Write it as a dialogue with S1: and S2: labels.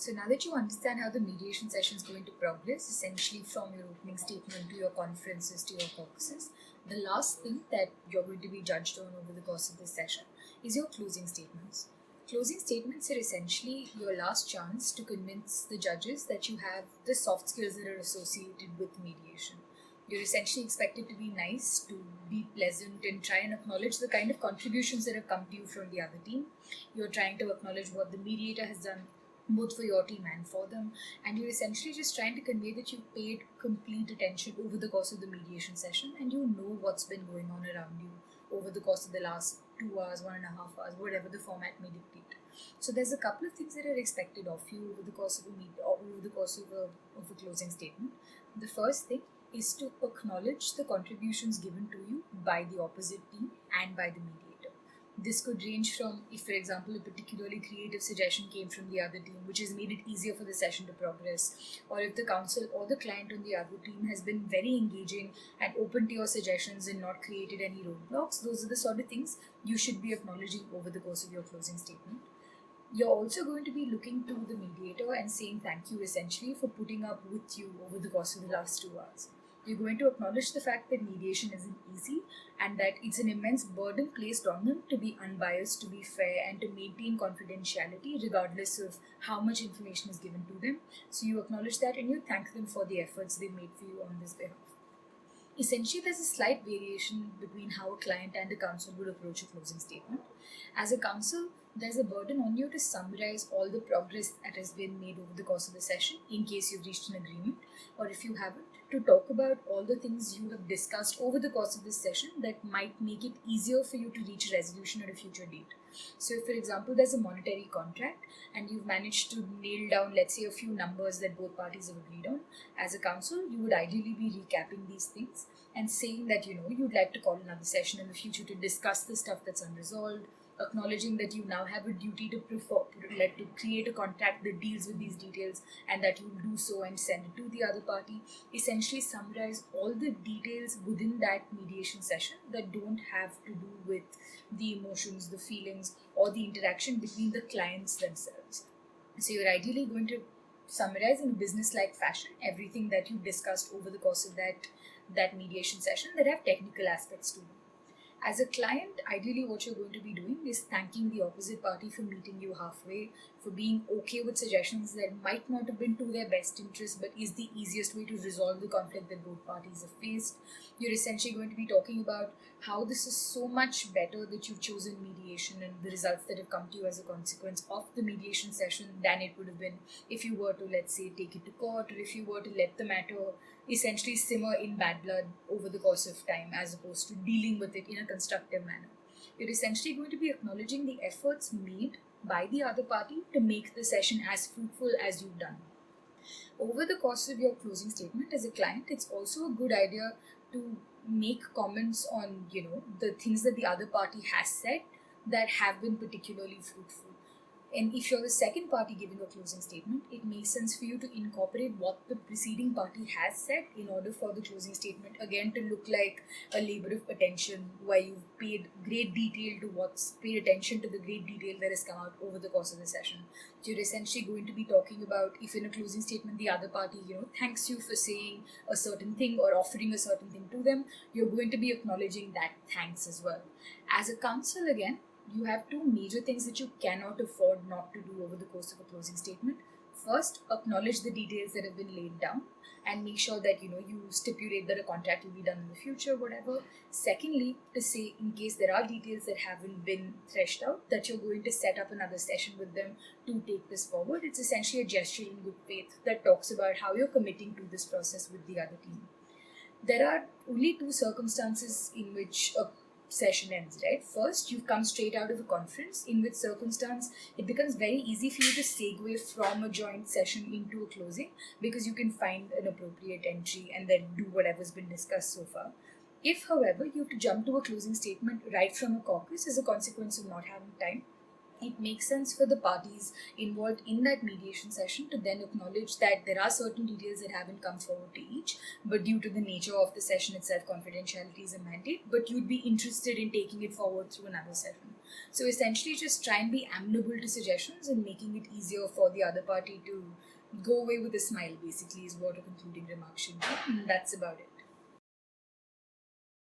S1: So now that you understand how the mediation session is going to progress, essentially from your opening statement to your conferences to your caucuses, the last thing that you're going to be judged on over the course of this session is your closing statements. Closing statements are essentially your last chance to convince the judges that you have the soft skills that are associated with mediation. You're essentially expected to be nice, to be pleasant, and try and acknowledge the kind of contributions that have come to you from the other team. You're trying to acknowledge what the mediator has done both for your team and for them, and you're essentially just trying to convey that you've paid complete attention over the course of the mediation session and you know what's been going on around you over the course of the last 2 hours, 1.5 hours, whatever the format may dictate. So there's a couple of things that are expected of you over the course of a closing statement. The first thing is to acknowledge the contributions given to you by the opposite team and by the mediator. This could range from if, for example, a particularly creative suggestion came from the other team, which has made it easier for the session to progress, or if the counsel or the client on the other team has been very engaging and open to your suggestions and not created any roadblocks. Those are the sort of things you should be acknowledging over the course of your closing statement. You're also going to be looking to the mediator and saying thank you essentially for putting up with you over the course of the last 2 hours. You're going to acknowledge the fact that mediation isn't easy and that it's an immense burden placed on them to be unbiased, to be fair, and to maintain confidentiality regardless of how much information is given to them. So you acknowledge that and you thank them for the efforts they've made for you on this behalf. Essentially, there's a slight variation between how a client and a counsel would approach a closing statement. As a counsel, there's a burden on you to summarize all the progress that has been made over the course of the session in case you've reached an agreement, or if you haven't, to talk about all the things you have discussed over the course of this session that might make it easier for you to reach a resolution at a future date. So, if, for example, there's a monetary contract and you've managed to nail down, let's say, a few numbers that both parties have agreed on, as a counsel, you would ideally be recapping these things and saying that you'd like to call another session in the future to discuss the stuff that's unresolved, acknowledging that you now have a duty to create a contract that deals with these details and that you'll do so and send it to the other party. Essentially summarize all the details within that mediation session that don't have to do with the emotions, the feelings, or the interaction between the clients themselves. So you're ideally going to summarize in a business-like fashion everything that you discussed over the course of that mediation session that have technical aspects to them. As a client, ideally what you're going to be doing is thanking the opposite party for meeting you halfway, for being okay with suggestions that might not have been to their best interest but is the easiest way to resolve the conflict that both parties have faced. You're essentially going to be talking about how this is so much better that you've chosen mediation and the results that have come to you as a consequence of the mediation session than it would have been if you were to, let's say, take it to court, or if you were to let the matter essentially simmer in bad blood over the course of time as opposed to dealing with it in a constructive manner. You're essentially going to be acknowledging the efforts made by the other party to make the session as fruitful as you've done. Over the course of your closing statement as a client, it's also a good idea to make comments on, the things that the other party has said that have been particularly fruitful. And if you're the second party giving a closing statement, it makes sense for you to incorporate what the preceding party has said in order for the closing statement again to look like a labor of attention where you've paid great attention to the great detail that has come out over the course of the session. So you're essentially going to be talking about if in a closing statement the other party, thanks you for saying a certain thing or offering a certain thing to them, you're going to be acknowledging that thanks as well. As a counsel, again, you have two major things that you cannot afford not to do over the course of a closing statement. First, acknowledge the details that have been laid down and make sure that you stipulate that a contract will be done in the future, whatever. Secondly, to say in case there are details that haven't been threshed out, that you're going to set up another session with them to take this forward. It's essentially a gesture in good faith that talks about how you're committing to this process with the other team. There are only two circumstances in which a session ends, right? First, you've come straight out of a conference, in which circumstance it becomes very easy for you to segue from a joint session into a closing because you can find an appropriate entry and then do whatever's been discussed so far. If, however, you have to jump to a closing statement right from a caucus as a consequence of not having time, it makes sense for the parties involved in that mediation session to then acknowledge that there are certain details that haven't come forward to each, but due to the nature of the session itself, confidentiality is a mandate, but you'd be interested in taking it forward through another session. So essentially, just try and be amenable to suggestions and making it easier for the other party to go away with a smile, basically, is what a concluding remark should be. And that's about it.